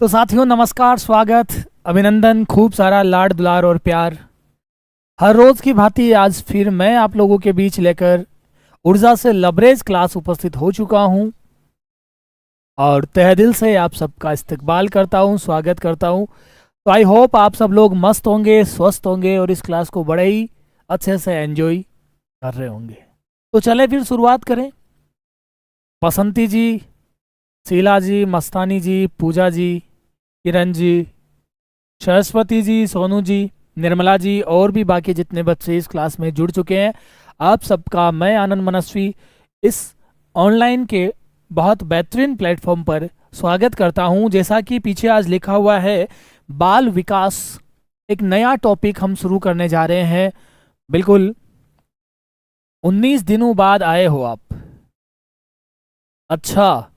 तो साथियों नमस्कार, स्वागत, अभिनंदन, खूब सारा लाड दुलार और प्यार। हर रोज की भांति आज फिर मैं आप लोगों के बीच लेकर ऊर्जा से लबरेज क्लास उपस्थित हो चुका हूं और तहे दिल से आप सबका इस्तकबाल करता हूं, स्वागत करता हूं। तो आई होप आप सब लोग मस्त होंगे, स्वस्थ होंगे और इस क्लास को बड़े ही अच्छे से एंजॉय कर रहे होंगे। तो चले फिर शुरुआत करें। बसंती जी, शीला जी, मस्तानी जी, पूजा जी, किरण जी, सरस्वती जी, सोनू जी, निर्मला जी और भी बाकी जितने बच्चे इस क्लास में जुड़ चुके हैं, आप सबका मैं आनंद मनस्वी इस ऑनलाइन के बहुत बेहतरीन प्लेटफॉर्म पर स्वागत करता हूं। जैसा कि पीछे आज लिखा हुआ है बाल विकास, एक नया टॉपिक हम शुरू करने जा रहे हैं। बिल्कुल 19 दिनों बाद आए हो आप। अच्छा,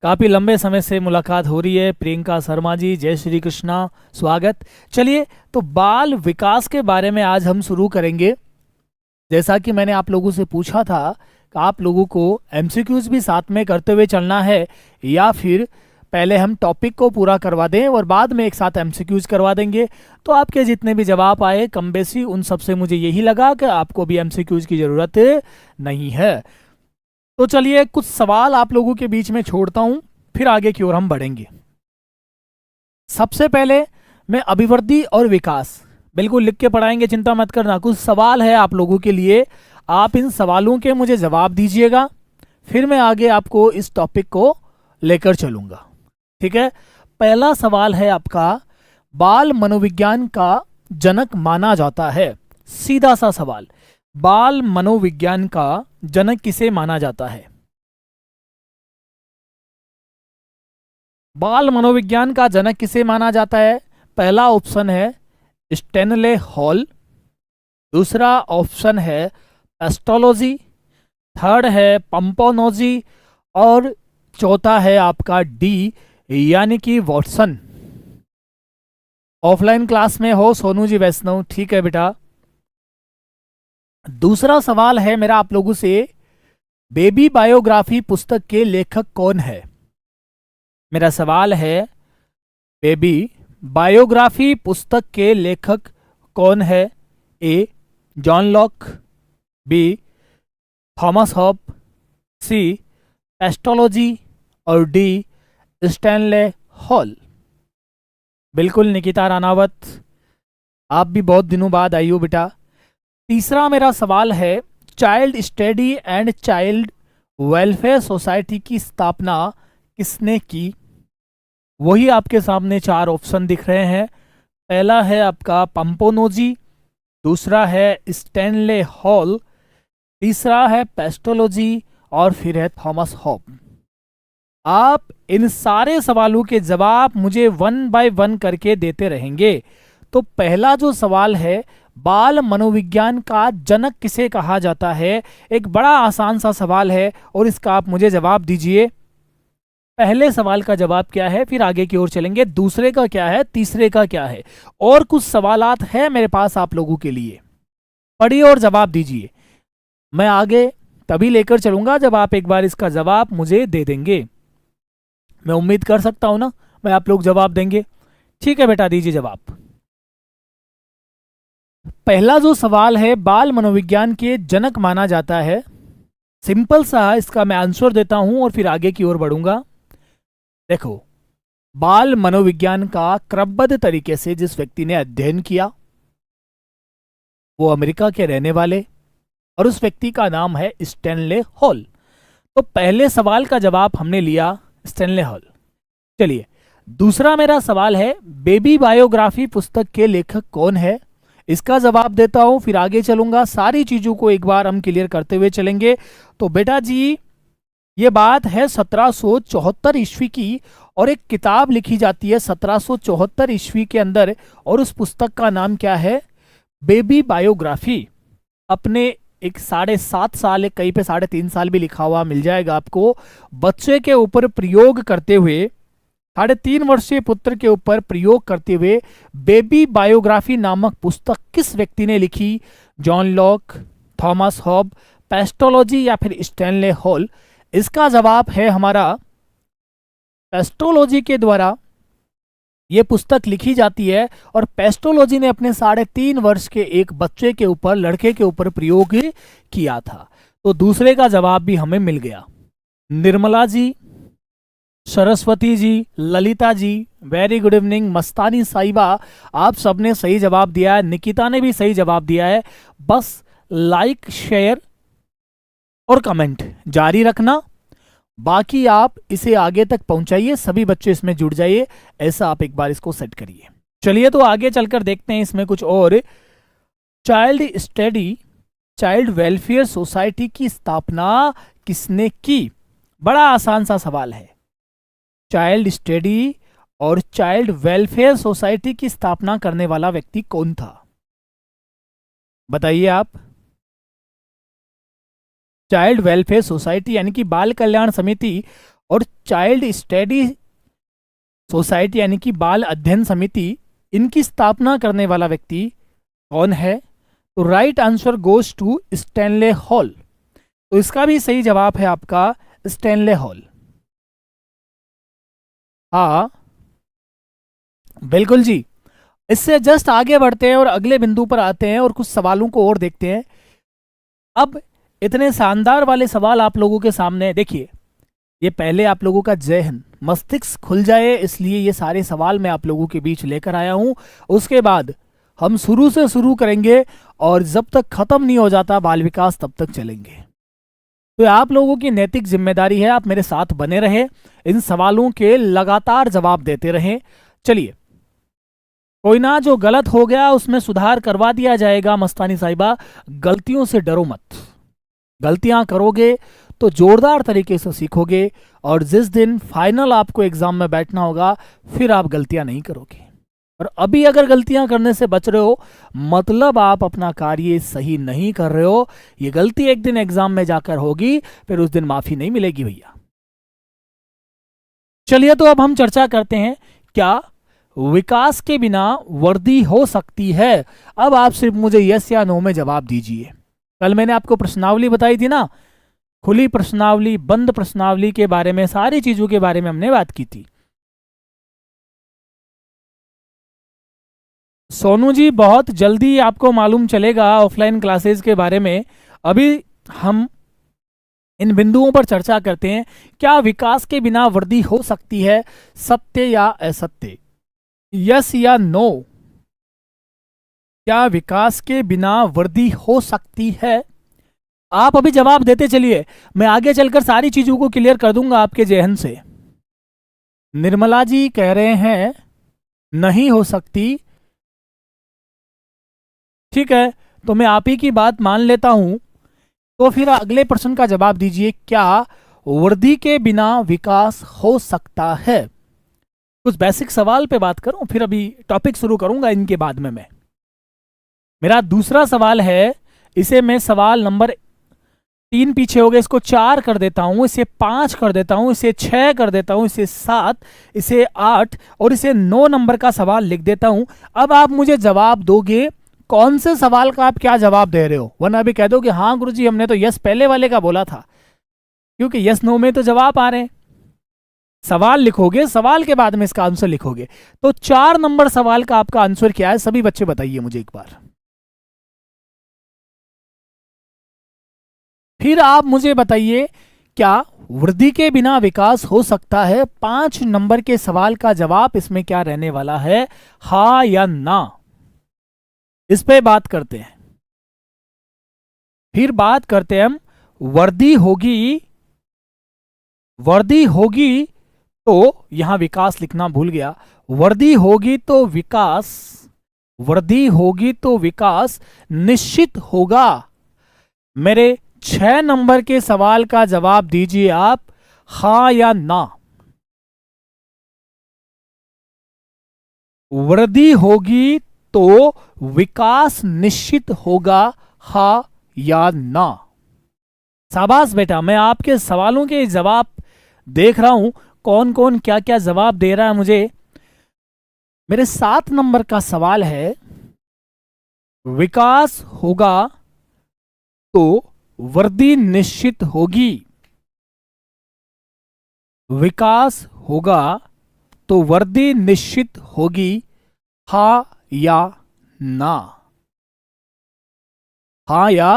काफ़ी लंबे समय से मुलाकात हो रही है। प्रियंका शर्मा जी, जय श्री कृष्णा, स्वागत। चलिए, तो बाल विकास के बारे में आज हम शुरू करेंगे। जैसा कि मैंने आप लोगों से पूछा था कि आप लोगों को एमसीक्यूज भी साथ में करते हुए चलना है या फिर पहले हम टॉपिक को पूरा करवा दें और बाद में एक साथ एमसीक्यूज करवा देंगे। तो आपके जितने भी जवाब आए कम बेसी उन सब से मुझे यही लगा कि आपको भी एमसीक्यूज की ज़रूरत नहीं है। तो चलिए, कुछ सवाल आप लोगों के बीच में छोड़ता हूं, फिर आगे की ओर हम बढ़ेंगे। सबसे पहले मैं अभिवृद्धि और विकास बिल्कुल लिख के पढ़ाएंगे, चिंता मत करना। कुछ सवाल है आप लोगों के लिए, आप इन सवालों के मुझे जवाब दीजिएगा, फिर मैं आगे आपको इस टॉपिक को लेकर चलूंगा। ठीक है। पहला सवाल है आपका, बाल मनोविज्ञान का जनक माना जाता है। सीधा सा सवाल, बाल मनोविज्ञान का जनक किसे माना जाता है? बाल मनोविज्ञान का जनक किसे माना जाता है? पहला ऑप्शन है स्टेनले हॉल, दूसरा ऑप्शन है पेस्टोलॉजी, थर्ड है पंपोनोजी और चौथा है आपका डी यानी कि वॉटसन। ऑफलाइन क्लास में हो सोनू जी वैष्णव, ठीक है बेटा। दूसरा सवाल है मेरा आप लोगों से, बेबी बायोग्राफी पुस्तक के लेखक कौन है? मेरा सवाल है, बेबी बायोग्राफी पुस्तक के लेखक कौन है? A John Locke, B Thomas Hobbes, C Pestalozzi और डी स्टैनले हॉल। बिल्कुल निकिता रानावत, आप भी बहुत दिनों बाद आई हो बेटा। तीसरा मेरा सवाल है, child study and child welfare society की स्थापना किसने की? वही आपके सामने चार ऑप्शन दिख रहे हैं। पहला है आपका पंपोनोजी, दूसरा है स्टैनले हॉल, तीसरा है पेस्टोलॉजी और फिर है थॉमस हॉब। आप इन सारे सवालों के जवाब मुझे वन बाय वन करके देते रहेंगे। तो पहला जो सवाल है, बाल मनोविज्ञान का जनक किसे कहा जाता है, एक बड़ा आसान सा सवाल है और इसका आप मुझे जवाब दीजिए। पहले सवाल का जवाब क्या है, फिर आगे की ओर चलेंगे। दूसरे का क्या है, तीसरे का क्या है, और कुछ सवालात है मेरे पास आप लोगों के लिए। पढ़िए और जवाब दीजिए। मैं आगे तभी लेकर चलूंगा जब आप एक बार इसका जवाब मुझे दे देंगे। मैं उम्मीद कर सकता हूं ना, मैं आप लोग जवाब देंगे। ठीक है बेटा, दीजिए जवाब। पहला जो सवाल है, बाल मनोविज्ञान के जनक माना जाता है, सिंपल सा इसका मैं आंसर देता हूं और फिर आगे की ओर बढ़ूंगा। देखो, बाल मनोविज्ञान का क्रमबद्ध तरीके से जिस व्यक्ति ने अध्ययन किया वो अमेरिका के रहने वाले, और उस व्यक्ति का नाम है स्टैनले हॉल। तो पहले सवाल का जवाब हमने लिया स्टैनले हॉल। चलिए, दूसरा मेरा सवाल है, बेबी बायोग्राफी पुस्तक के लेखक कौन है? इसका जवाब देता हूं, फिर आगे चलूंगा। सारी चीजों को एक बार हम क्लियर करते हुए चलेंगे। तो बेटा जी, ये बात है 1774 ईस्वी की, और एक किताब लिखी जाती है 1774 ईस्वी के अंदर, और उस पुस्तक का नाम क्या है? Baby biography. अपने एक 7.5 साल, कहीं पे 3.5 साल भी लिखा हुआ मिल जाएगा आपको, बच्चे के ऊपर प्रयोग करते हुए, 3.5 वर्षीय पुत्र के ऊपर प्रयोग करते हुए बेबी बायोग्राफी नामक पुस्तक किस व्यक्ति ने लिखी? John Locke, Thomas hob, pestology या फिर स्टैनले हॉल? इसका जवाब है हमारा पेस्टोलॉजी के द्वारा ये पुस्तक लिखी जाती है और पेस्टोलॉजी ने अपने 3.5 वर्ष के एक बच्चे के ऊपर, लड़के के ऊपर प्रयोग किया था। तो दूसरे का जवाब भी हमें मिल गया। Nirmala ji, Saraswati ji, Lalita ji, very good evening. मस्तानी साहिबा, आप सबने सही जवाब दिया है। निकिता ने भी सही जवाब दिया है। बस लाइक, शेयर और कमेंट जारी रखना। बाकी आप इसे आगे तक पहुंचाइए, सभी बच्चे इसमें जुड़ जाइए। ऐसा आप एक बार इसको सेट करिए। चलिए तो आगे चलकर देखते हैं इसमें कुछ और। Child study, child welfare society की स्थापना किसने की? बड़ा आसान सा सवाल है। चाइल्ड स्टडी और चाइल्ड वेलफेयर सोसाइटी की स्थापना करने वाला व्यक्ति कौन था? बताइए आप। चाइल्ड वेलफेयर सोसाइटी यानी कि बाल कल्याण समिति और चाइल्ड स्टडी सोसाइटी यानी कि बाल अध्ययन समिति, इनकी स्थापना करने वाला व्यक्ति कौन है? तो right answer goes to Stanley Hall. तो इसका भी सही जवाब है आपका स्टैनले हॉल। हाँ बिल्कुल जी। इससे जस्ट आगे बढ़ते हैं और अगले बिंदु पर आते हैं और कुछ सवालों को और देखते हैं। अब इतने शानदार वाले सवाल आप लोगों के सामने, देखिए ये पहले आप लोगों का जहन, मस्तिष्क खुल जाए, इसलिए ये सारे सवाल मैं आप लोगों के बीच लेकर आया हूं। उसके बाद हम शुरू से शुरू करेंगे और जब तक खत्म नहीं हो जाता बाल विकास तब तक चलेंगे। तो आप लोगों की नैतिक जिम्मेदारी है, आप मेरे साथ बने रहें, इन सवालों के लगातार जवाब देते रहें। चलिए, कोई ना, जो गलत हो गया उसमें सुधार करवा दिया जाएगा। मस्तानी साहिबा, गलतियों से डरो मत। गलतियां करोगे तो जोरदार तरीके से सीखोगे और जिस दिन फाइनल आपको एग्जाम में बैठना होगा फिर आप गलतियां नहीं करोगे। और अभी अगर गलतियां करने से बच रहे हो मतलब आप अपना कार्य सही नहीं कर रहे हो। ये गलती एक दिन एग्जाम में जाकर होगी, फिर उस दिन माफी नहीं मिलेगी भैया। चलिए तो अब हम चर्चा करते हैं, क्या विकास के बिना वर्दी हो सकती है? अब आप सिर्फ मुझे यस या नो में जवाब दीजिए। कल मैंने आपको प्रश्नावली बताई थी ना, खुली प्रश्नावली, बंद प्रश्नावली के बारे में, सारी चीजों के बारे में हमने बात की थी। सोनू जी, बहुत जल्दी आपको मालूम चलेगा ऑफलाइन क्लासेस के बारे में। अभी हम इन बिंदुओं पर चर्चा करते हैं। क्या विकास के बिना वृद्धि हो सकती है? सत्य या असत्य, यस या नो? क्या विकास के बिना वृद्धि हो सकती है? आप अभी जवाब देते चलिए, मैं आगे चलकर सारी चीजों को क्लियर कर दूंगा आपके जहन से। निर्मला जी कह रहे हैं नहीं हो सकती। ठीक है, तो मैं आप ही की बात मान लेता हूं। तो फिर अगले प्रश्न का जवाब दीजिए, क्या वृद्धि के बिना विकास हो सकता है? कुछ बेसिक सवाल पे बात करूं, फिर अभी टॉपिक शुरू करूंगा इनके बाद में। मैं मेरा दूसरा सवाल है, इसे मैं सवाल नंबर 3 पीछे हो गए, इसको 4 कर देता हूं, इसे 5 कर देता हूं, इसे 6 कर देता हूं, इसे 7, इसे 8 और इसे 9 नंबर का सवाल लिख देता हूं। अब आप मुझे जवाब दोगे कौन से सवाल का आप क्या जवाब दे रहे हो, वरना अभी कह दो कि हाँ गुरुजी हमने तो यस पहले वाले का बोला था, क्योंकि यस नो में तो जवाब आ रहे हैं। सवाल लिखोगे, सवाल के बाद में इसका आंसर लिखोगे। तो 4 नंबर सवाल का आपका आंसर क्या है, सभी बच्चे बताइए मुझे एक बार। फिर आप मुझे बताइए, क्या वृद्धि के बिना विकास हो सकता है? 5 नंबर के सवाल का जवाब इसमें क्या रहने वाला है, हाँ या ना? इस पे बात करते हैं। फिर बात करते हैं हम, वृद्धि होगी, वृद्धि होगी तो यहां विकास लिखना भूल गया। वृद्धि होगी तो विकास, वृद्धि होगी तो विकास निश्चित होगा। मेरे 6 नंबर के सवाल का जवाब दीजिए आप, हाँ या ना? वृद्धि होगी तो विकास निश्चित होगा, हाँ या ना? शाबाश बेटा, मैं आपके सवालों के जवाब देख रहा हूं, कौन कौन क्या क्या जवाब दे रहा है मुझे। मेरे 7 नंबर का सवाल है, विकास होगा तो वृद्धि निश्चित होगी। विकास होगा तो वर्दी निश्चित होगी, हाँ या ना? हाँ या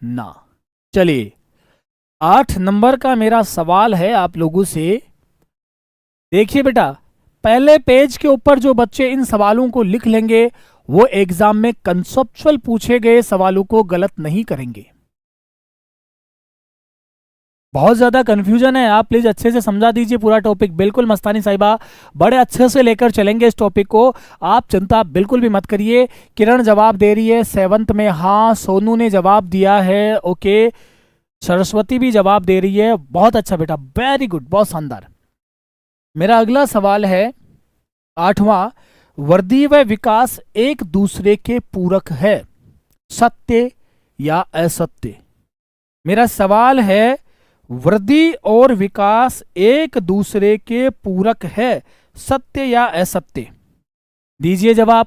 ना? चलिए 8 नंबर का मेरा सवाल है आप लोगों से। देखिए बेटा, पहले पेज के ऊपर जो बच्चे इन सवालों को लिख लेंगे वो एग्जाम में कंसेप्चुअल पूछे गए सवालों को गलत नहीं करेंगे। बहुत ज्यादा कंफ्यूजन है, आप प्लीज अच्छे से समझा दीजिए पूरा टॉपिक। बिल्कुल मस्तानी साहिबा, बड़े अच्छे से लेकर चलेंगे इस टॉपिक को, आप चिंता बिल्कुल भी मत करिए। किरण जवाब दे रही है 7th में, हाँ। सोनू ने जवाब दिया है, ओके। सरस्वती भी जवाब दे रही है, बहुत अच्छा बेटा, वेरी गुड, बहुत शानदार। मेरा अगला सवाल है 8वां, वर्दी व विकास एक दूसरे के पूरक है, सत्य या असत्य? मेरा सवाल है, वृद्धि और विकास एक दूसरे के पूरक है, सत्य या असत्य? दीजिए जवाब।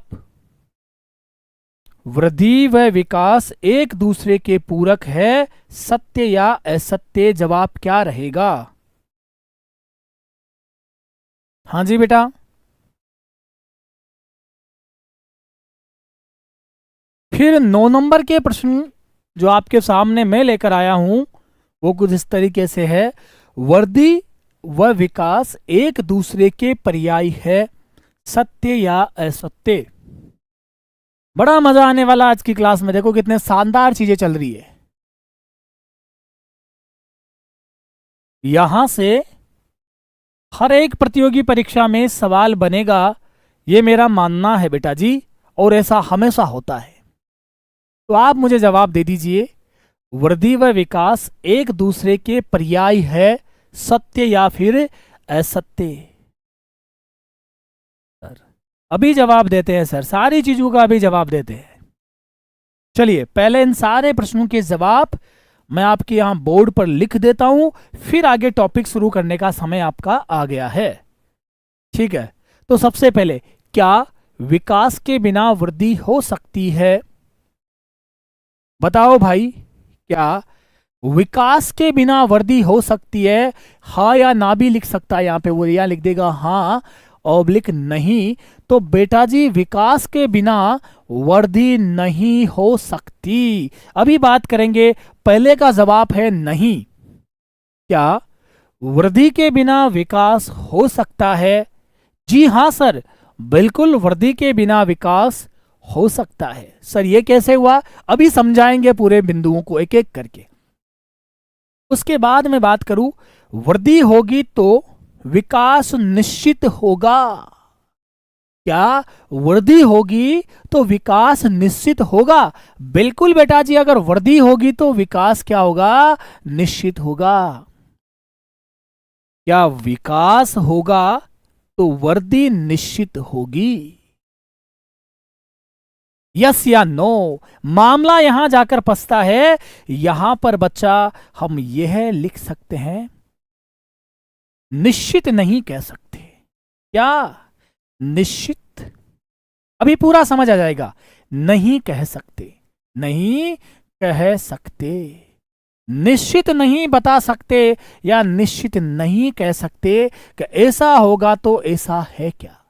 वृद्धि व विकास एक दूसरे के पूरक है, सत्य या असत्य? जवाब क्या रहेगा? हाँ जी बेटा। फिर 9 नंबर के प्रश्न जो आपके सामने मैं लेकर आया हूं वो कुछ इस तरीके से है, वृद्धि व विकास एक दूसरे के पर्याय है, सत्य या असत्य? बड़ा मजा आने वाला आज की क्लास में, देखो कितने शानदार चीजें चल रही है। यहां से हर एक प्रतियोगी परीक्षा में सवाल बनेगा, ये मेरा मानना है बेटा जी, और ऐसा हमेशा होता है। तो आप मुझे जवाब दे दीजिए, वृद्धि व विकास एक दूसरे के पर्याय है, सत्य या फिर असत्य? सर अभी जवाब देते हैं सर, सारी चीजों का अभी जवाब देते हैं। चलिए पहले इन सारे प्रश्नों के जवाब मैं आपके यहां बोर्ड पर लिख देता हूं, फिर आगे टॉपिक शुरू करने का समय आपका आ गया है। ठीक है, तो सबसे पहले, क्या विकास के बिना वृद्धि हो सकती है? बताओ भाई, क्या विकास के बिना वृद्धि हो सकती है? हाँ या ना भी लिख सकता है, यहां पे वो या लिख देगा हाँ ऑब्लिक नहीं। तो बेटा जी विकास के बिना वृद्धि नहीं हो सकती। अभी बात करेंगे, पहले का जवाब है नहीं। क्या वृद्धि के बिना विकास हो सकता है? जी हाँ सर, बिल्कुल वृद्धि के बिना विकास हो सकता है। सर ये कैसे हुआ? अभी समझाएंगे पूरे बिंदुओं को एक एक करके। उसके बाद मैं बात करूं, वृद्धि होगी तो विकास निश्चित होगा। क्या वृद्धि होगी तो विकास निश्चित होगा? बिल्कुल बेटा जी, अगर वृद्धि होगी तो विकास क्या होगा? निश्चित होगा। क्या विकास होगा तो वृद्धि निश्चित होगी? यस या नो? मामला यहां जाकर फंसता है। यहां पर बच्चा हम यह लिख सकते हैं, निश्चित नहीं कह सकते। क्या निश्चित? अभी पूरा समझ आ जाएगा। नहीं कह सकते, नहीं कह सकते, निश्चित नहीं बता सकते या निश्चित नहीं कह सकते कि ऐसा होगा तो ऐसा है क्या?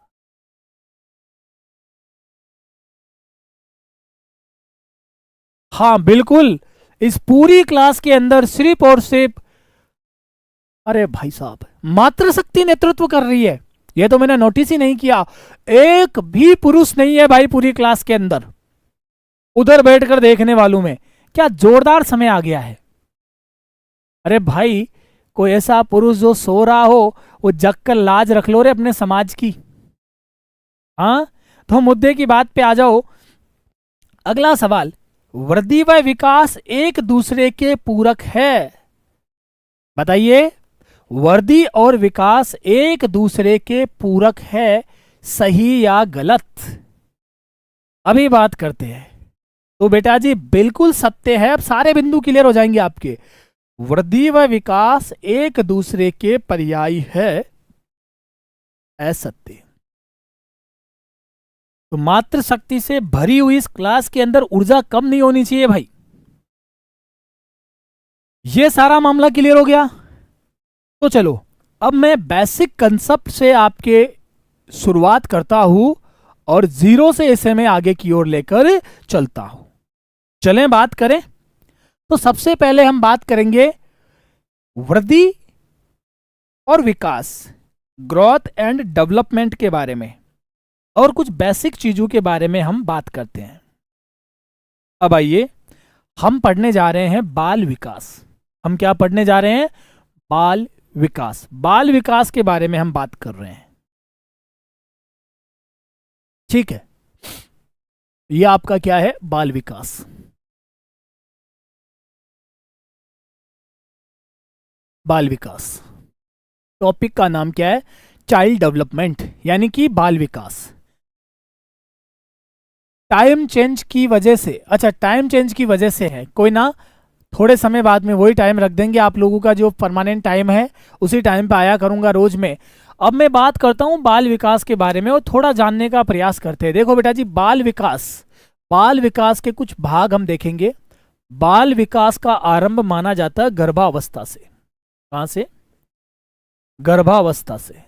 हाँ बिल्कुल, इस पूरी क्लास के अंदर सिर्फ और सिर्फ, अरे भाई साहब, मातृशक्ति नेतृत्व कर रही है। यह तो मैंने नोटिस ही नहीं किया, एक भी पुरुष नहीं है भाई पूरी क्लास के अंदर। उधर बैठकर देखने वालों में क्या जोरदार समय आ गया है। अरे भाई, कोई ऐसा पुरुष जो सो रहा हो वो जग कर लाज रख लो रे अपने समाज की। हाँ, तो मुद्दे की बात पे आ जाओ। अगला सवाल, वृद्धि व विकास एक दूसरे के पूरक है। बताइए, वृद्धि और विकास एक दूसरे के पूरक है, सही या गलत? अभी बात करते हैं। तो बेटा जी बिल्कुल सत्य है। अब सारे बिंदु क्लियर हो जाएंगे आपके। वृद्धि व विकास एक दूसरे के पर्याय है, असत्य। तो मातृशक्ति से भरी हुई इस क्लास के अंदर ऊर्जा कम नहीं होनी चाहिए भाई। ये सारा मामला क्लियर हो गया। तो चलो अब मैं बेसिक कंसेप्ट से आपके शुरुआत करता हूं और 0 से इसे मैं आगे की ओर लेकर चलता हूं। चलें बात करें। तो सबसे पहले हम बात करेंगे वृद्धि और विकास, ग्रोथ एंड डेवलपमेंट के बारे में, और कुछ बेसिक चीजों के बारे में हम बात करते हैं। अब आइए, हम पढ़ने जा रहे हैं बाल विकास। हम क्या पढ़ने जा रहे हैं? बाल विकास। बाल विकास के बारे में हम बात कर रहे हैं। ठीक है, यह आपका क्या है? बाल विकास। बाल विकास टॉपिक का नाम क्या है? चाइल्ड डेवलपमेंट, यानी कि बाल विकास। टाइम चेंज की वजह से, अच्छा टाइम चेंज की वजह से है कोई ना, थोड़े समय बाद में वही टाइम रख देंगे। आप लोगों का जो परमानेंट टाइम है उसी टाइम पे आया करूंगा रोज में। अब मैं बात करता हूं बाल विकास के बारे में और थोड़ा जानने का प्रयास करते हैं। देखो बेटा जी, बाल विकास के कुछ भाग हम देखेंगे। बाल विकास का आरंभ माना जाता है गर्भावस्था से। कहां से? गर्भावस्था से।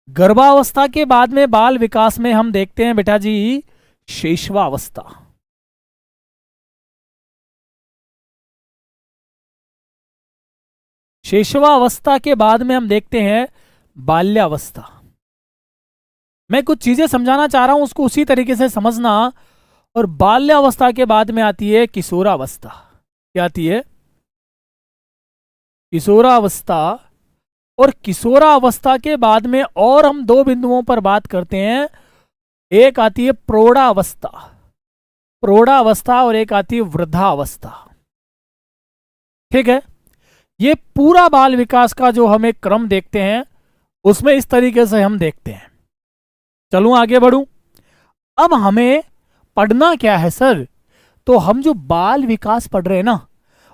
गर्भावस्था के बाद में बाल विकास में हम देखते हैं बेटा जी शैशवावस्था। शैशवावस्था के बाद में हम देखते हैं बाल्यावस्था। मैं कुछ चीजें समझाना चाह रहा हूं, उसको उसी तरीके से समझना। और बाल्यावस्था के बाद में आती है किशोरावस्था। क्या आती है? किशोरावस्था। और किशोरावस्था के बाद में और हम दो बिंदुओं पर बात करते हैं। एक आती है प्रौढ़ावस्था, और एक आती है वृद्धावस्था। ठीक है, ये पूरा बाल विकास का जो हम एक क्रम देखते हैं उसमें इस तरीके से हम देखते हैं। चलूं आगे बढ़ूं। अब हमें पढ़ना क्या है सर? तो हम जो बाल विकास पढ़ रहे हैं ना,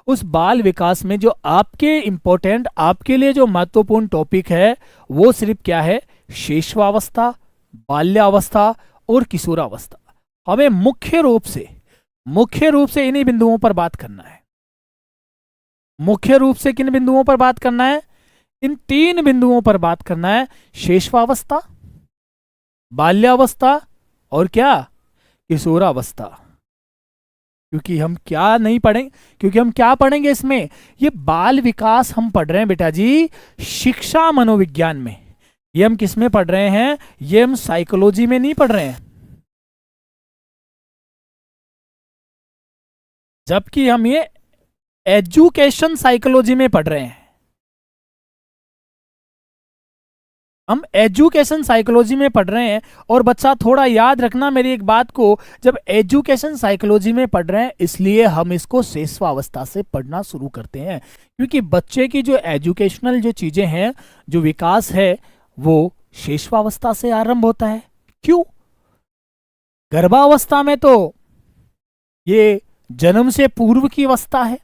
उस बाल विकास में जो आपके इंपॉर्टेंट, आपके लिए जो महत्वपूर्ण टॉपिक है वो सिर्फ क्या है? शैशवावस्था, बाल्यावस्था और किशोरावस्था। हमें मुख्य रूप से इन्हीं बिंदुओं पर बात करना है। मुख्य रूप से किन बिंदुओं पर बात करना है? इन 3 बिंदुओं पर बात करना है। शैशवावस्था, बाल्यावस्था और क्या? किशोरावस्था। क्योंकि हम क्या पढ़ेंगे इसमें? ये बाल विकास हम पढ़ रहे हैं बेटा जी शिक्षा मनोविज्ञान में। ये हम किस में पढ़ रहे हैं? ये हम साइकोलॉजी में नहीं पढ़ रहे हैं। जबकि हम ये एजुकेशन साइकोलॉजी में पढ़ रहे हैं। हम एजुकेशन साइकोलॉजी में पढ़ रहे हैं। और बच्चा थोड़ा याद रखना मेरी एक बात को, जब एजुकेशन साइकोलॉजी में पढ़ रहे हैं इसलिए हम इसको शैशवावस्था से पढ़ना शुरू करते हैं। क्योंकि बच्चे की जो एजुकेशनल जो चीजें हैं, जो विकास है, वो शैशवावस्था से आरंभ होता है। क्यों? गर्भावस्था में तो ये जन्म से पूर्व की अवस्था है,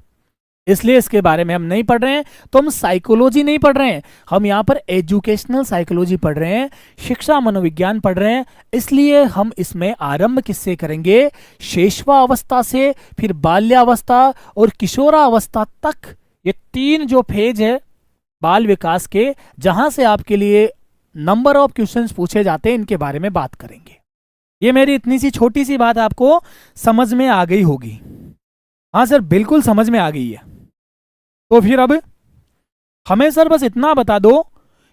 इसलिए इसके बारे में हम नहीं पढ़ रहे हैं। तो हम साइकोलॉजी नहीं पढ़ रहे हैं, हम यहां पर एजुकेशनल साइकोलॉजी पढ़ रहे हैं, शिक्षा मनोविज्ञान पढ़ रहे हैं। इसलिए हम इसमें आरंभ किससे करेंगे? शैशवावस्था से, फिर बाल्यावस्था और किशोरावस्था तक। ये 3 जो फेज है बाल विकास के, जहां से आपके लिए नंबर ऑफ क्वेश्चंस पूछे जाते हैं, इनके बारे में बात करेंगे। ये मेरी इतनी सी छोटी सी बात आपको समझ में आ गई होगी। हाँ सर, बिल्कुल समझ में आ गई है। तो फिर अब हमें सर बस इतना बता दो,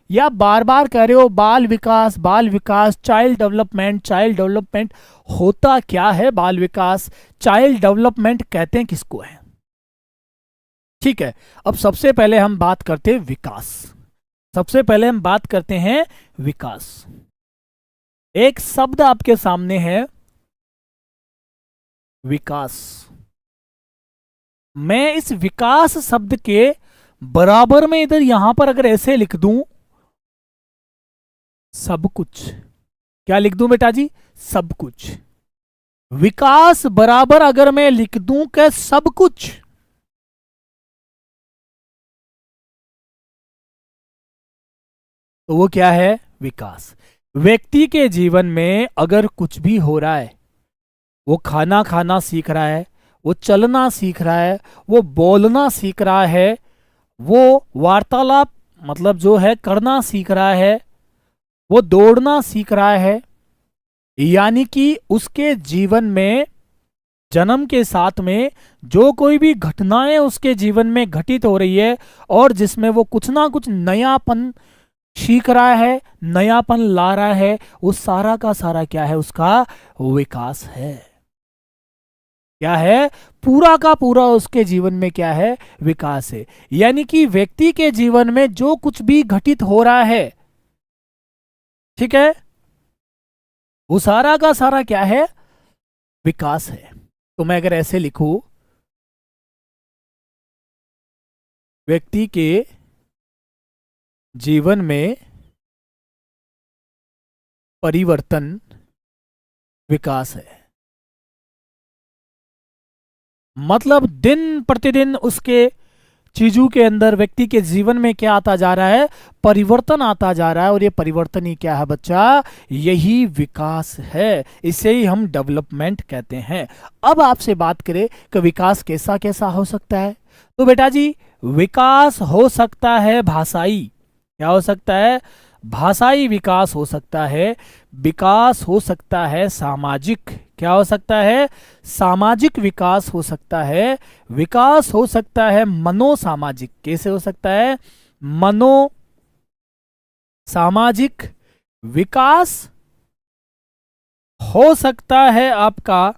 या बार बार कह रहे हो बाल विकास, चाइल्ड डेवलपमेंट होता क्या है? बाल विकास, चाइल्ड डेवलपमेंट कहते हैं किसको है? ठीक है, अब सबसे पहले हम बात करते हैं विकास। एक शब्द आपके सामने है विकास। मैं इस विकास शब्द के बराबर में इधर यहां पर अगर ऐसे लिख दूं सब कुछ, क्या लिख दूं बेटा जी? सब कुछ। विकास बराबर अगर मैं लिख दूं क्या? सब कुछ। तो वो क्या है? विकास। व्यक्ति के जीवन में अगर कुछ भी हो रहा है, वो खाना सीख रहा है, वो चलना सीख रहा है, वो बोलना सीख रहा है, वो वार्तालाप मतलब जो है करना सीख रहा है, वो दौड़ना सीख रहा है, यानी कि उसके जीवन में जन्म के साथ में जो कोई भी घटनाएं उसके जीवन में घटित हो रही है और जिसमें वो कुछ ना कुछ नयापन सीख रहा है, नयापन ला रहा है, वो सारा का सारा क्या है, उसका विकास है। क्या है, पूरा का पूरा उसके जीवन में क्या है, विकास है। यानी कि व्यक्ति के जीवन में जो कुछ भी घटित हो रहा है, ठीक है, वो सारा का सारा क्या है, विकास है। तो मैं अगर ऐसे लिखूं, व्यक्ति के जीवन में परिवर्तन विकास है, मतलब दिन प्रतिदिन उसके चीजों के अंदर व्यक्ति के जीवन में क्या आता जा रहा है, परिवर्तन आता जा रहा है। और ये परिवर्तन ही क्या है बच्चा, यही विकास है। इसे ही हम डेवलपमेंट कहते हैं। अब आपसे बात करें कि विकास कैसा कैसा हो सकता है, तो बेटा जी विकास हो सकता है भाषाई। क्या हो सकता है, भाषाई विकास हो सकता है, विकास हो सकता है सामाजिक। क्या हो सकता है, सामाजिक विकास हो सकता है, विकास हो सकता है मनोसामाजिक। कैसे हो सकता है, मनो सामाजिक विकास हो सकता है आपका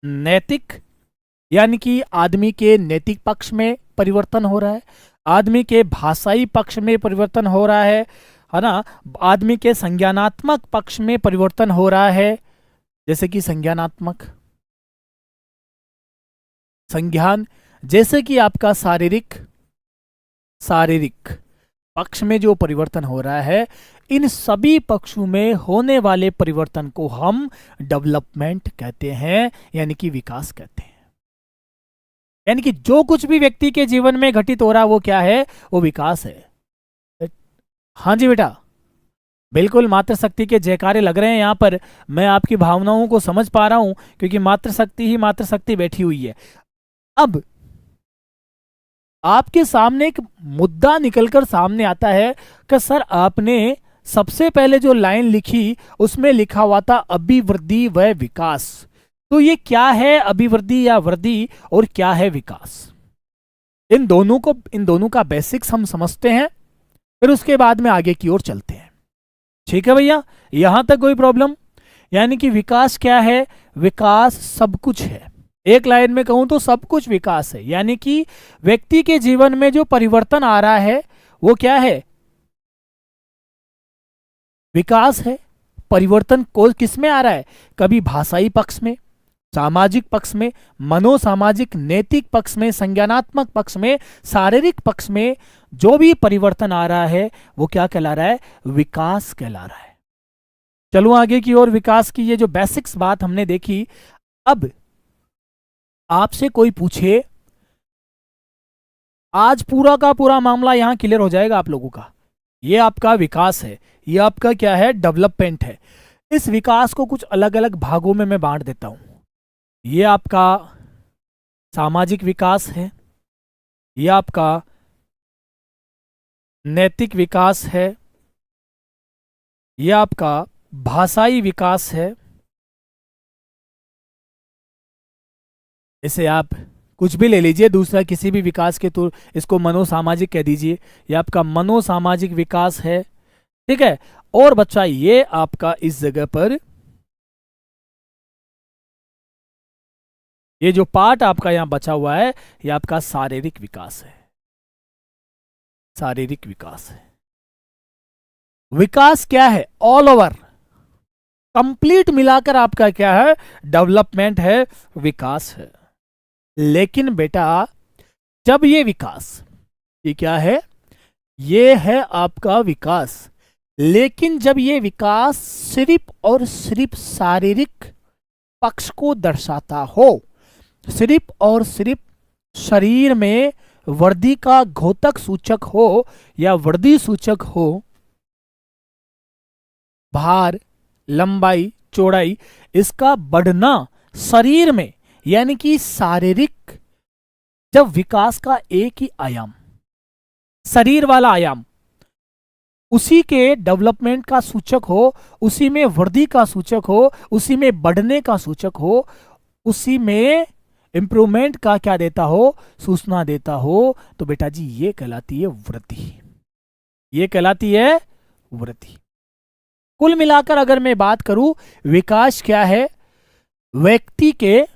नैतिक, यानी कि आदमी के नैतिक पक्ष में परिवर्तन हो रहा है, आदमी के भाषाई पक्ष में परिवर्तन हो रहा है ना, आदमी के संज्ञानात्मक पक्ष में परिवर्तन हो रहा है। जैसे कि संज्ञानात्मक, संज्ञान, जैसे कि आपका शारीरिक, शारीरिक पक्ष में जो परिवर्तन हो रहा है, इन सभी पक्षों में होने वाले परिवर्तन को हम डेवलपमेंट कहते हैं, यानी कि विकास कहते हैं। यानी कि जो कुछ भी व्यक्ति के जीवन में घटित हो रहा है वो क्या है, वो विकास है। हाँ जी बेटा, बिल्कुल मातृशक्ति के जयकारे लग रहे हैं यहाँ पर। मैं आपकी भावनाओं को समझ पा रहा हूं, क्योंकि मातृशक्ति ही मातृशक्ति बैठी हुई है। अब आपके सामने एक मुद्दा निकलकर सामने आता है कि सर आपने सबसे पहले जो लाइन लिखी उसमें लिखा हुआ था अभिवृद्धि व विकास। तो ये क्या है अभिवृद्धि या वृद्धि, और क्या है विकास? इन दोनों का बेसिक्स हम समझते हैं, फिर उसके बाद में आगे की ओर चलते हैं। ठीक है भैया, यहां तक कोई प्रॉब्लम? यानी कि विकास क्या है, विकास सब कुछ है। एक लाइन में कहूं तो सब कुछ विकास है। यानी कि व्यक्ति के जीवन में जो परिवर्तन आ रहा है वो क्या है, विकास है। परिवर्तन को किस में आ रहा है, कभी भाषाई पक्ष में, सामाजिक पक्ष में, मनोसामाजिक नैतिक पक्ष में, संज्ञानात्मक पक्ष में, शारीरिक पक्ष में जो भी परिवर्तन आ रहा है वो क्या कहला रहा है, विकास कहला रहा है। चलो आगे की ओर। विकास की ये जो बेसिक्स बात हमने देखी, अब आपसे कोई पूछे, आज पूरा का पूरा मामला यहां क्लियर हो जाएगा आप लोगों का। ये आपका विकास है, ये आपका क्या है, डेवलपमेंट है। इस विकास को कुछ अलग अलग भागों में मैं बांट देता हूं। ये आपका सामाजिक विकास है, ये आपका नैतिक विकास है, ये आपका भाषाई विकास है। इसे आप कुछ भी ले लीजिए, दूसरा किसी भी विकास के, तो इसको मनोसामाजिक कह दीजिए। ये आपका मनोसामाजिक विकास है, ठीक है। और बच्चा ये आपका इस जगह पर ये जो पार्ट आपका यहां बचा हुआ है, ये आपका शारीरिक विकास है, शारीरिक विकास है। विकास क्या है, ऑल ओवर कंप्लीट मिलाकर आपका क्या है, डेवलपमेंट है, विकास है। लेकिन बेटा जब ये विकास, ये क्या है, ये है आपका विकास, लेकिन जब ये विकास सिर्फ और सिर्फ शारीरिक पक्ष को दर्शाता हो, सिर्फ और सिर्फ शरीर में वृद्धि का घोतक सूचक हो या वृद्धि सूचक हो, भार, लंबाई, चौड़ाई, इसका बढ़ना शरीर में, यानी कि शारीरिक, जब विकास का एक ही आयाम, शरीर वाला आयाम, उसी के डेवलपमेंट का सूचक हो, उसी में वृद्धि का सूचक हो, उसी में बढ़ने का सूचक हो, उसी में इंप्रूवमेंट का क्या देता हो, सूचना देता हो, तो बेटा जी ये कहलाती है वृद्धि, ये कहलाती है वृद्धि। कुल मिलाकर अगर मैं बात करूं विकास क्या है, व्यक्ति के,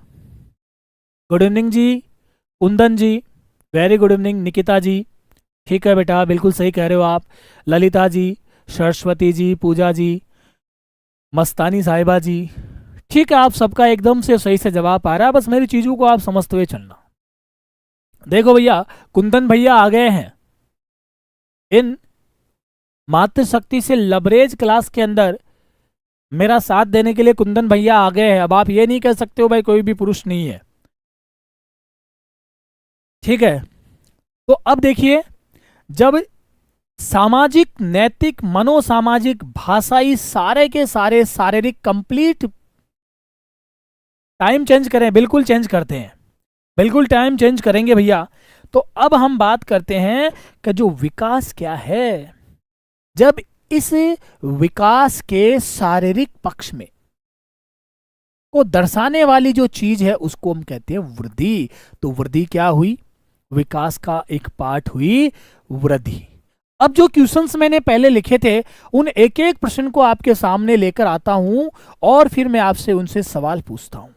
गुड इवनिंग जी कुंदन जी, वेरी गुड इवनिंग निकिता जी, ठीक है बेटा बिल्कुल सही कह रहे हो आप, ललिता जी, सरस्वती जी, पूजा जी, मस्तानी साहिबा जी, ठीक है आप सबका एकदम से सही से जवाब आ रहा है, बस मेरी चीजों को आप समझते हुए चलना। देखो भैया कुंदन भैया आ गए हैं इन मातृशक्ति से लबरेज क्लास के अंदर, मेरा साथ देने के लिए कुंदन भैया आ गए हैं। अब आप ये नहीं कह सकते हो भाई कोई भी पुरुष नहीं है, ठीक है। तो अब देखिए, जब सामाजिक, नैतिक, मनोसामाजिक, भाषाई, सारे के सारे शारीरिक कंप्लीट टाइम चेंज करें, बिल्कुल चेंज करते हैं, बिल्कुल टाइम चेंज करेंगे भैया। तो अब हम बात करते हैं कि जो विकास क्या है, जब इस विकास के शारीरिक पक्ष में को दर्शाने वाली जो चीज है उसको हम कहते हैं वृद्धि। तो वृद्धि क्या हुई, विकास का एक पार्ट हुई वृद्धि। अब जो क्वेश्चंस मैंने पहले लिखे थे उन एक एक प्रश्न को आपके सामने लेकर आता हूं और फिर मैं आपसे उनसे सवाल पूछता हूं।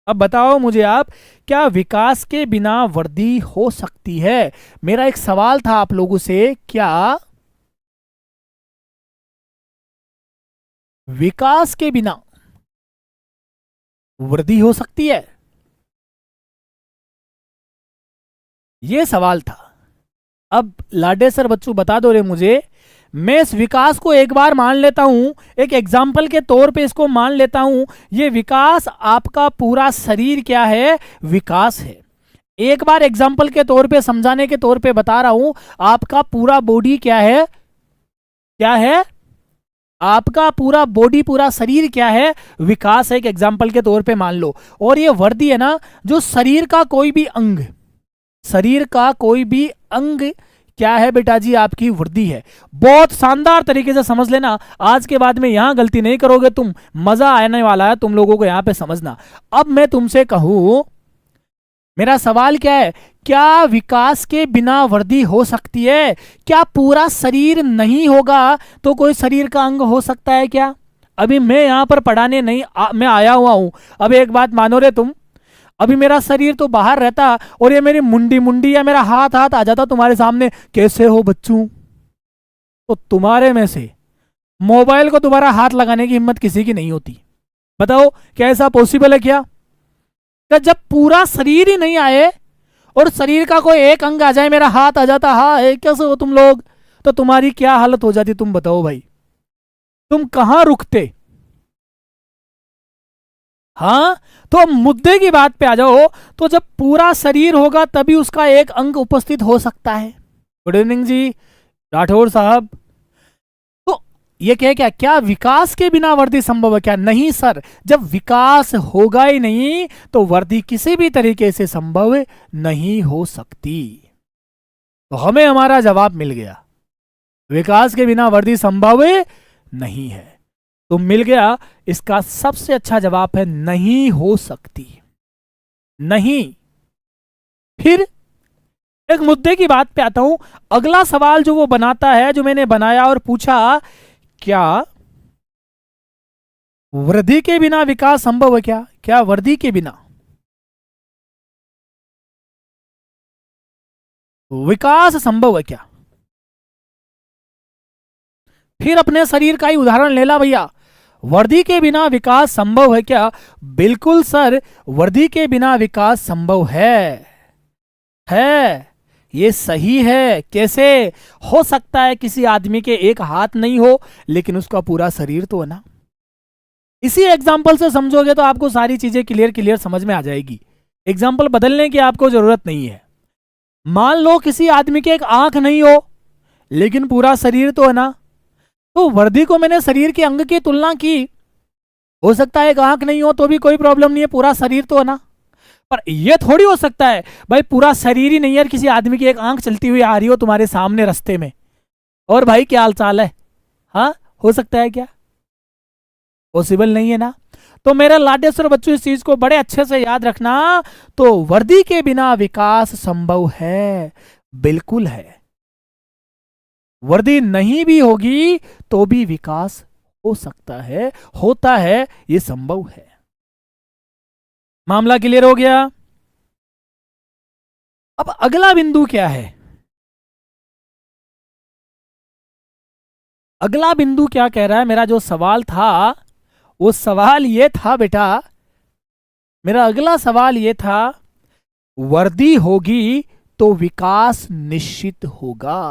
अब बताओ मुझे आप, क्या विकास के बिना वृद्धि हो सकती है? मेरा एक सवाल था आप लोगों से, क्या विकास के बिना वृद्धि हो सकती है? यह सवाल था। अब लाडे सर बच्चों बता दो रे मुझे, मैं इस विकास को एक बार मान लेता हूं, एक एग्जाम्पल के तौर पे इसको मान लेता हूं, ये विकास आपका पूरा शरीर क्या है, विकास है। एक बार एग्जाम्पल के तौर पे, समझाने के तौर पे बता रहा हूं, आपका पूरा बॉडी क्या है, क्या है आपका पूरा बॉडी, पूरा शरीर क्या है, विकास है, एक एग्जाम्पल के तौर पे मान लो। और ये वृद्धि है ना, जो शरीर का कोई भी अंग, शरीर का कोई भी अंग क्या है बेटा जी, आपकी वृद्धि है। बहुत शानदार तरीके से समझ लेना, आज के बाद में यहां गलती नहीं करोगे तुम, मजा आने वाला है तुम लोगों को यहां पे समझना। अब मैं तुमसे कहूं, मेरा सवाल क्या है, क्या विकास के बिना वृद्धि हो सकती है? क्या पूरा शरीर नहीं होगा तो कोई शरीर का अंग हो सकता है क्या? अभी मैं यहां पर पढ़ाने नहीं मैं आया हुआ हूं। अब एक बात मानो रे तुम, अभी मेरा शरीर तो बाहर रहता और ये मेरी मुंडी मुंडी या मेरा हाथ हाथ आ जाता तुम्हारे सामने, कैसे हो बच्चों, तो तुम्हारे में से मोबाइल को तुम्हारा हाथ लगाने की हिम्मत किसी की नहीं होती। बताओ क्या ऐसा पॉसिबल है क्या? जब पूरा शरीर ही नहीं आए और शरीर का कोई एक अंग आ जाए, मेरा हाथ आ जाता, हाँ कैसे हो तुम लोग, तो तुम्हारी क्या हालत हो जाती, तुम बताओ भाई, तुम कहां रुकते? हाँ, तो मुद्दे की बात पे आ जाओ, तो जब पूरा शरीर होगा तभी उसका एक अंग उपस्थित हो सकता है। गुड इवनिंग जी राठौर साहब। तो ये क्या विकास के बिना वृद्धि संभव है क्या? नहीं सर, जब विकास होगा ही नहीं तो वृद्धि किसी भी तरीके से संभव नहीं हो सकती। तो हमें हमारा जवाब मिल गया, विकास के बिना वृद्धि संभव नहीं है। तो मिल गया, इसका सबसे अच्छा जवाब है नहीं हो सकती, नहीं। फिर एक मुद्दे की बात पे आता हूं, अगला सवाल जो वो बनाता है, जो मैंने बनाया और पूछा, क्या वृद्धि के बिना विकास संभव है क्या? क्या वृद्धि के बिना विकास संभव है क्या? फिर अपने शरीर का ही उदाहरण ले ला भैया, वृद्धि के बिना विकास संभव है क्या? बिल्कुल सर, वृद्धि के बिना विकास संभव है, ये सही है। कैसे हो सकता है? किसी आदमी के एक हाथ नहीं हो लेकिन उसका पूरा शरीर तो है ना। इसी एग्जाम्पल से समझोगे तो आपको सारी चीजें क्लियर समझ में आ जाएगी, एग्जाम्पल बदलने की आपको जरूरत नहीं है। मान लो किसी आदमी के एक आंख नहीं हो लेकिन पूरा शरीर तो है ना, तो वृद्धि को मैंने शरीर के अंग की तुलना की, हो सकता है एक आंख नहीं हो तो भी कोई प्रॉब्लम नहीं है, पूरा शरीर तो है ना। पर यह थोड़ी हो सकता है भाई पूरा शरीर ही नहीं है, किसी आदमी की एक आंख चलती हुई आ रही हो तुम्हारे सामने रास्ते में, और भाई क्या हाल चाल है, हाँ हो सकता है क्या? पॉसिबल नहीं है ना। तो मेरे लाडेश्वर बच्चों इस चीज को बड़े अच्छे से याद रखना। तो वर्दी के बिना विकास संभव है, बिल्कुल है। वर्दी नहीं भी होगी तो भी विकास हो सकता है, होता है, ये संभव है। मामला क्लियर हो गया? अब अगला बिंदु क्या है? अगला बिंदु क्या कह रहा है? मेरा जो सवाल था वो सवाल ये था बेटा, मेरा अगला सवाल ये था, वर्दी होगी तो विकास निश्चित होगा।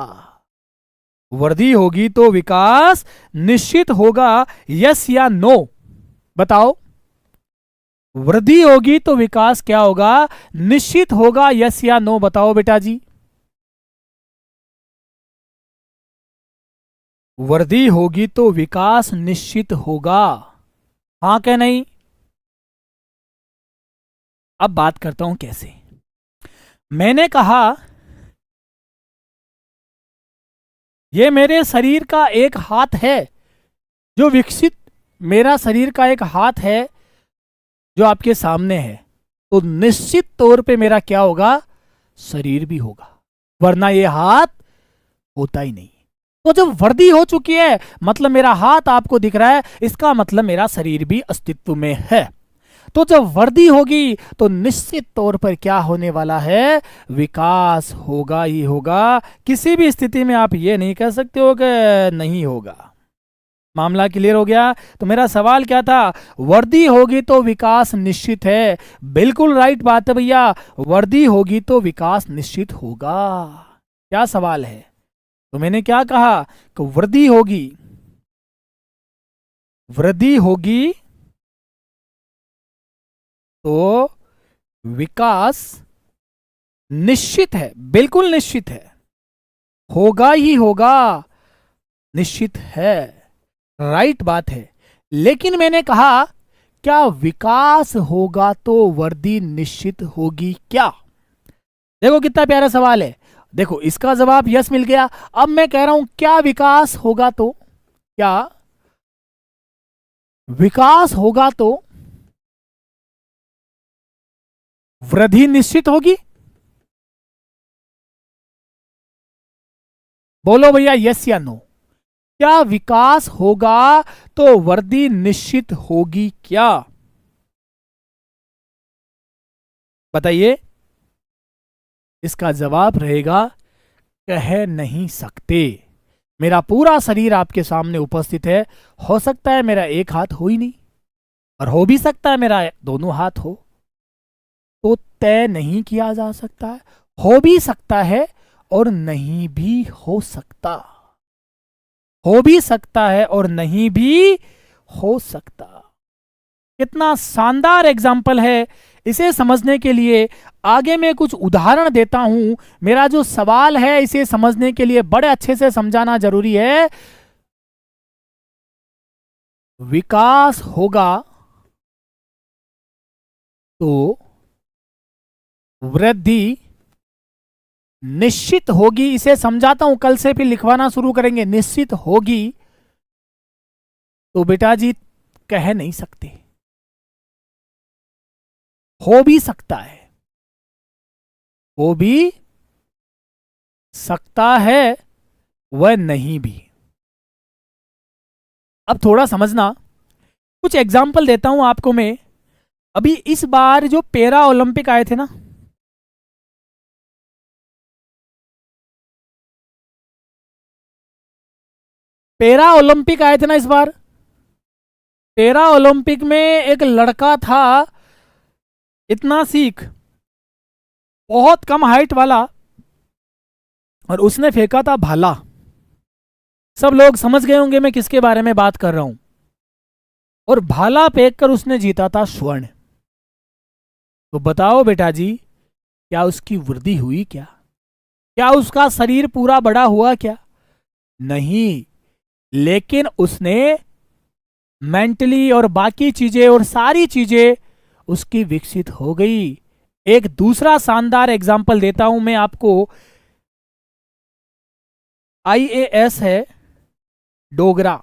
वर्दी होगी तो विकास निश्चित होगा, यस या नो? बताओ। वृद्धि होगी तो विकास क्या होगा? निश्चित होगा, यस या नो? बताओ बेटा जी। वृद्धि होगी तो विकास निश्चित होगा, हाँ क्या नहीं? अब बात करता हूं कैसे। मैंने कहा यह मेरे शरीर का एक हाथ है जो विकसित, मेरा शरीर का एक हाथ है जो आपके सामने है, तो निश्चित तौर पे मेरा क्या होगा? शरीर भी होगा, वरना ये हाथ होता ही नहीं। तो जब वर्दी हो चुकी है मतलब मेरा हाथ आपको दिख रहा है, इसका मतलब मेरा शरीर भी अस्तित्व में है। तो जब वर्दी होगी तो निश्चित तौर पर क्या होने वाला है? विकास होगा ही होगा। किसी भी स्थिति में आप ये नहीं कह सकते हो कि नहीं होगा। मामला क्लियर हो गया? तो मेरा सवाल क्या था? वर्दी होगी तो विकास निश्चित है। बिल्कुल राइट बात है भैया, वर्दी होगी तो विकास निश्चित होगा। क्या सवाल है? तो मैंने क्या कहा कि वृद्धि होगी, वृद्धि होगी तो विकास निश्चित है, बिल्कुल निश्चित है, होगा ही होगा, निश्चित है, राइट बात है। लेकिन मैंने कहा क्या विकास होगा तो वृद्धि निश्चित होगी क्या? देखो कितना प्यारा सवाल है। देखो इसका जवाब यस मिल गया। अब मैं कह रहा हूं क्या विकास होगा तो, क्या विकास होगा तो वृद्धि निश्चित होगी? बोलो भैया यस या नो। क्या विकास होगा तो वृद्धि निश्चित होगी क्या? बताइए। इसका जवाब रहेगा कह नहीं सकते। मेरा पूरा शरीर आपके सामने उपस्थित है, हो सकता है मेरा एक हाथ हो ही नहीं, और हो भी सकता है मेरा दोनों हाथ हो, तो तय नहीं किया जा सकता है। हो भी सकता है और नहीं भी हो सकता, हो भी सकता है और नहीं भी हो सकता। कितना शानदार एग्जाम्पल है। इसे समझने के लिए आगे मैं कुछ उदाहरण देता हूं। मेरा जो सवाल है इसे समझने के लिए बड़े अच्छे से समझाना जरूरी है। विकास होगा तो वृद्धि निश्चित होगी। इसे समझाता हूं, कल से फिर लिखवाना शुरू करेंगे। निश्चित होगी तो बेटा जी कह नहीं सकते, हो भी सकता है, हो भी सकता है, वह नहीं भी। अब थोड़ा समझना, कुछ एग्जाम्पल देता हूं आपको मैं। अभी इस बार जो पैरा ओलंपिक आए थे ना, पैरा ओलंपिक आए थे ना इस बार, पैरा ओलंपिक में एक लड़का था, इतना सीख, बहुत कम हाइट वाला, और उसने फेंका था भाला। सब लोग समझ गए होंगे मैं किसके बारे में बात कर रहा हूं। और भाला फेंक कर उसने जीता था स्वर्ण। तो बताओ बेटा जी, क्या उसकी वृद्धि हुई क्या? क्या उसका शरीर पूरा बड़ा हुआ क्या? नहीं, लेकिन उसने मेंटली और बाकी चीजें और सारी चीजें उसकी विकसित हो गई। एक दूसरा शानदार एग्जाम्पल देता हूं मैं आपको। आईएएस है डोगरा।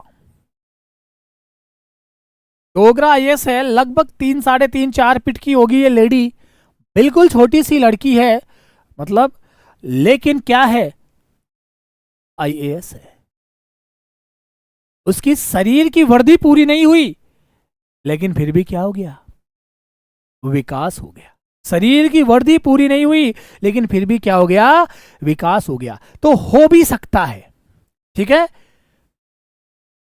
डोगरा आईएएस है, लगभग 3, 3.5, 4 फीट की होगी ये लेडी, बिल्कुल छोटी सी लड़की है, मतलब, लेकिन क्या है, आईएएस है। उसकी शरीर की वर्दी पूरी नहीं हुई, लेकिन फिर भी क्या हो गया, विकास हो गया। शरीर की वर्दी पूरी नहीं हुई, लेकिन फिर भी क्या हो गया, विकास हो गया। तो हो भी सकता है, ठीक है,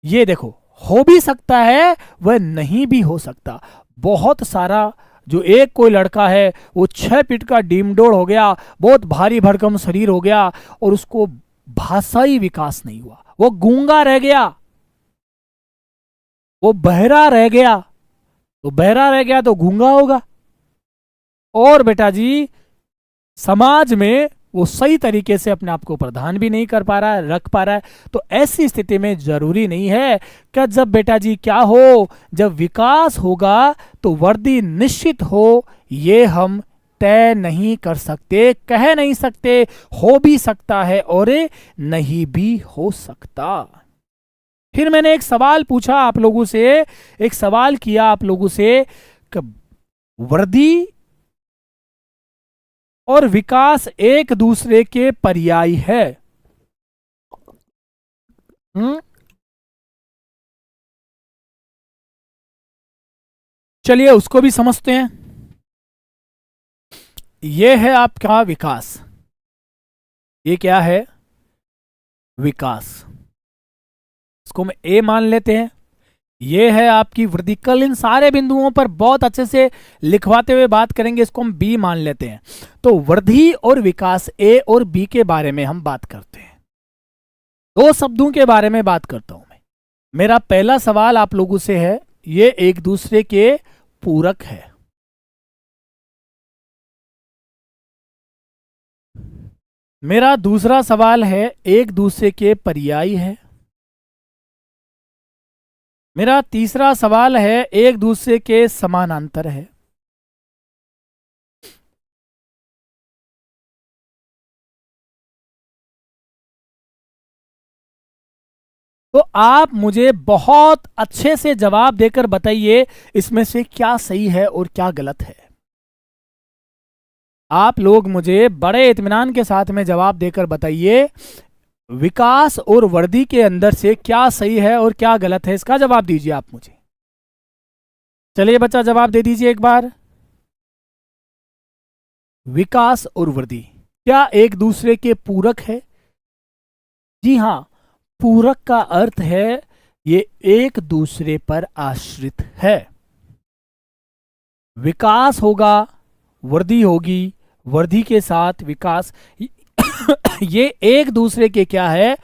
ये देखो, हो भी सकता है, वह नहीं भी हो सकता। बहुत सारा, जो एक कोई लड़का है वो 6 फीट का डीमडोल हो गया, बहुत भारी भरकम शरीर हो गया, और उसको भाषाई विकास नहीं हुआ, वो गूंगा रह गया, वो बहरा रह गया। तो बहरा रह गया तो गूंगा होगा, और बेटा जी समाज में वो सही तरीके से अपने आप को प्रदान भी नहीं कर पा रहा है, रख पा रहा है। तो ऐसी स्थिति में जरूरी नहीं है कि जब बेटा जी क्या हो, जब विकास होगा तो वर्दी निश्चित हो, ये हम तय नहीं कर सकते, कह नहीं सकते। हो भी सकता है और नहीं भी हो सकता। फिर मैंने एक सवाल पूछा आप लोगों से, एक सवाल किया आप लोगों से कि वर्दी और विकास एक दूसरे के पर्याय है। चलिए उसको भी समझते हैं। यह है आपका विकास, ये क्या है, विकास, इसको हम ए मान लेते हैं। यह है आपकी वृद्धि। कल इन सारे बिंदुओं पर बहुत अच्छे से लिखवाते हुए बात करेंगे, इसको हम बी मान लेते हैं। तो वृद्धि और विकास, ए और बी के बारे में हम बात करते हैं। 2 शब्दों के बारे में बात करता हूं मैं। मेरा पहला सवाल आप लोगों से है, ये एक दूसरे के पूरक है। मेरा दूसरा सवाल है, एक दूसरे के पर्याय है। मेरा तीसरा सवाल है, एक दूसरे के समानांतर है। तो आप मुझे बहुत अच्छे से जवाब देकर बताइए इसमें से क्या सही है और क्या गलत है। आप लोग मुझे बड़े इत्मीनान के साथ में जवाब देकर बताइए, विकास और वर्दी के अंदर से क्या सही है और क्या गलत है, इसका जवाब दीजिए आप मुझे। चलिए बच्चा जवाब दे दीजिए एक बार। विकास और वृद्धि क्या एक दूसरे के पूरक है? जी हां, पूरक का अर्थ है ये एक दूसरे पर आश्रित है। विकास होगा, वृद्धि होगी, वृद्धि के साथ विकास, ये एक दूसरे के क्या है,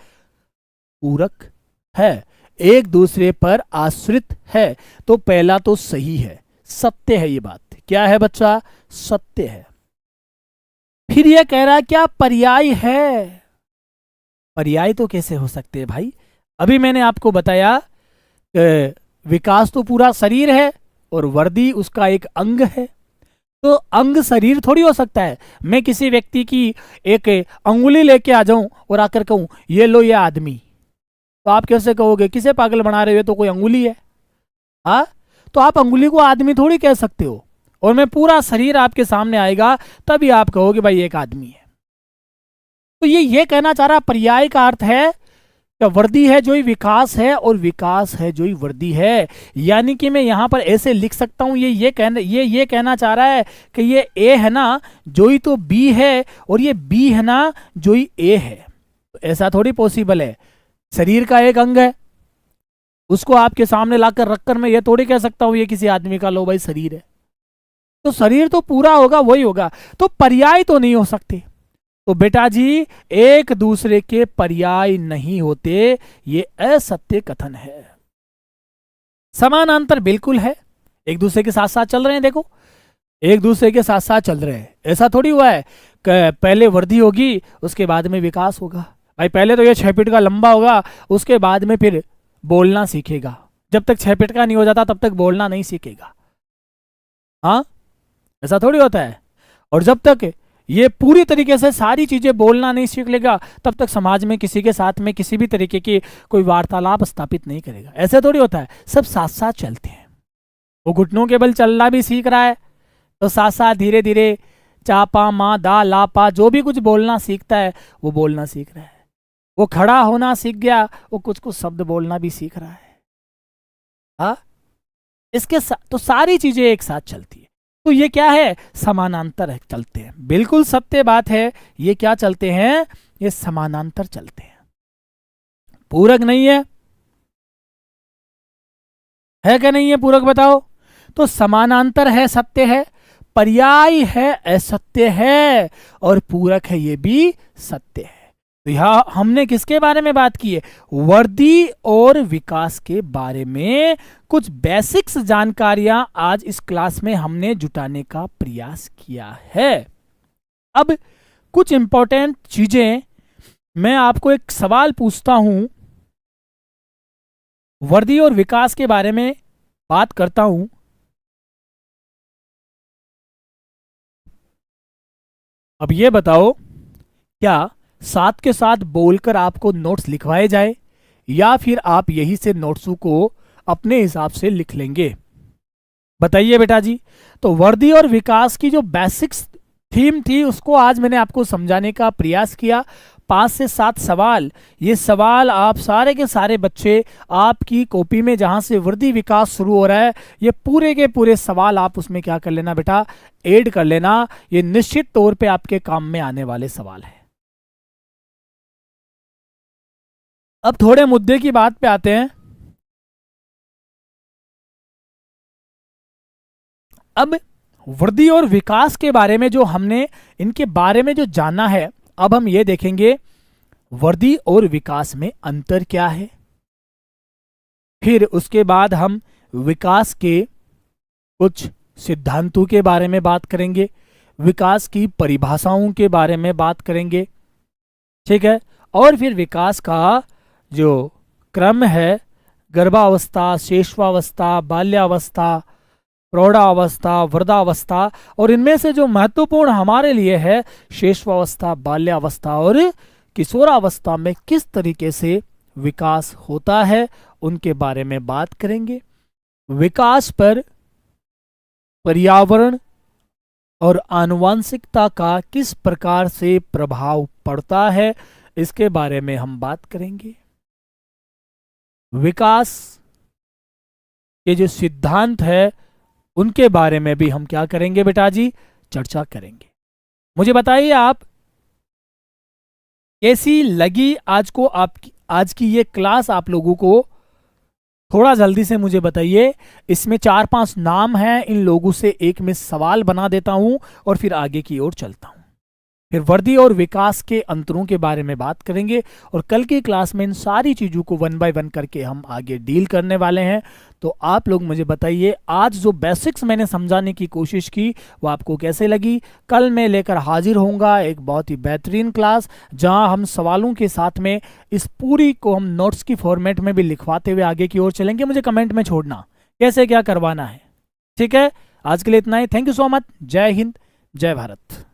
पूरक है, एक दूसरे पर आश्रित है। तो पहला तो सही है, सत्य है, ये बात क्या है बच्चा, सत्य है। फिर यह कह रहा है क्या पर्याय है? पर्याय तो कैसे हो सकते हैं भाई, अभी मैंने आपको बताया विकास तो पूरा शरीर है और वर्दी उसका एक अंग है। तो अंग शरीर थोड़ी हो सकता है। मैं किसी व्यक्ति की एक अंगुली लेके आ जाऊं और आकर कहूं ये लो ये आदमी, तो आप कैसे कहोगे, किसे पागल बना रहे हो, तो कोई अंगुली है। हाँ, तो आप अंगुली को आदमी थोड़ी कह सकते हो, और मैं पूरा शरीर आपके सामने आएगा तभी आप कहोगे भाई एक आदमी है। तो ये कहना चाह रहा, पर्याय का अर्थ है वृद्धि है जो ही विकास है और विकास है जो ही वृद्धि है। यानी कि मैं यहां पर ऐसे लिख सकता हूं, ये कहना चाह रहा है कि ये ए है ना जो ही तो बी है, और ये बी है ना जो ही ए है। तो ऐसा थोड़ी पॉसिबल है, शरीर का एक अंग है, उसको आपके सामने लाकर रखकर मैं ये थोड़ी कह सकता हूं ये किसी आदमी का लो भाई शरीर है। तो शरीर तो पूरा होगा, वही होगा, तो पर्याय तो नहीं हो सकते। तो बेटा जी एक दूसरे के पर्याय नहीं होते, ये असत्य कथन है। समानांतर बिल्कुल है, एक दूसरे के साथ साथ चल रहे हैं। देखो एक दूसरे के साथ साथ चल रहे हैं, ऐसा थोड़ी हुआ है कि पहले वृद्धि होगी उसके बाद में विकास होगा। भाई पहले तो ये 6 फीट का लंबा होगा, उसके बाद में फिर बोलना सीखेगा। जब तक 6 फीट का नहीं हो जाता तब तक बोलना नहीं सीखेगा। हाँ, ऐसा थोड़ी होता है। और जब तक ये पूरी तरीके से सारी चीजें बोलना नहीं सीख लेगा तब तक समाज में किसी के साथ में किसी भी तरीके की कोई वार्तालाप स्थापित नहीं करेगा। ऐसे थोड़ी होता है, सब साथ साथ चलते हैं। वो घुटनों के बल चलना भी सीख रहा है तो साथ साथ धीरे धीरे चापा माँ दा लापा जो भी कुछ बोलना सीखता है वो बोलना सीख रहा है। वो खड़ा होना सीख गया, वो कुछ कुछ शब्द बोलना भी सीख रहा है। हाँ, इसके तो सारी चीजें एक साथ चलती है। तो ये क्या है, समानांतर है, चलते हैं। बिल्कुल सत्य बात है, ये क्या चलते हैं, ये समानांतर चलते हैं, पूरक नहीं है। है क्या नहीं है पूरक, बताओ। तो समानांतर है, सत्य है, पर्याय है, असत्य है, और पूरक है, ये भी सत्य है। तो यहां हमने किसके बारे में बात की है, वृद्धि और विकास के बारे में कुछ बेसिक्स जानकारियां आज इस क्लास में हमने जुटाने का प्रयास किया है। अब कुछ इंपॉर्टेंट चीजें, मैं आपको एक सवाल पूछता हूं, वृद्धि और विकास के बारे में बात करता हूं। अब ये बताओ, क्या साथ के साथ बोलकर आपको नोट्स लिखवाए जाए या फिर आप यही से नोट्सों को अपने हिसाब से लिख लेंगे, बताइए बेटा जी। तो वृद्धि और विकास की जो बेसिक्स थीम थी उसको आज मैंने आपको समझाने का प्रयास किया। 5 से 7 सवाल, ये सवाल आप सारे के सारे बच्चे आपकी कॉपी में जहां से वृद्धि विकास शुरू हो रहा है, ये पूरे के पूरे सवाल आप उसमें क्या कर लेना बेटा, ऐड कर लेना। ये निश्चित तौर पे आपके काम में आने वाले सवाल है। अब थोड़े मुद्दे की बात पे आते हैं। अब वृद्धि और विकास के बारे में जो हमने इनके बारे में जो जाना है, अब हम ये देखेंगे वृद्धि और विकास में अंतर क्या है। फिर उसके बाद हम विकास के कुछ सिद्धांतों के बारे में बात करेंगे, विकास की परिभाषाओं के बारे में बात करेंगे, ठीक है। और फिर विकास का जो क्रम है, गर्भावस्था, शेषवावस्था, बाल्यावस्था, प्रौढ़ावस्था, वृद्धावस्था, और इनमें से जो महत्वपूर्ण हमारे लिए है, शेषवावस्था, बाल्यावस्था और किशोरावस्था में किस तरीके से विकास होता है, उनके बारे में बात करेंगे। विकास पर पर्यावरण और आनुवंशिकता का किस प्रकार से प्रभाव पड़ता है, इसके बारे में हम बात करेंगे। विकास के जो सिद्धांत है उनके बारे में भी हम क्या करेंगे बेटा जी, चर्चा करेंगे। मुझे बताइए आप कैसी लगी आज को, आपकी आज की ये क्लास आप लोगों को, थोड़ा जल्दी से मुझे बताइए। इसमें 4-5 नाम हैं, इन लोगों से एक में सवाल बना देता हूं और फिर आगे की ओर चलता हूं। फिर वृद्धि और विकास के अंतरों के बारे में बात करेंगे और कल की क्लास में इन सारी चीज़ों को 1 बाय 1 करके हम आगे डील करने वाले हैं। तो आप लोग मुझे बताइए आज जो बेसिक्स मैंने समझाने की कोशिश की वो आपको कैसे लगी। कल मैं लेकर हाजिर होऊंगा एक बहुत ही बेहतरीन क्लास, जहां हम सवालों के साथ में इस पूरी को हम नोट्स की फॉर्मेट में भी लिखवाते हुए आगे की ओर चलेंगे। मुझे कमेंट में छोड़ना कैसे क्या करवाना है, ठीक है। आज के लिए इतना ही। Thank you so much. जय हिंद, जय भारत।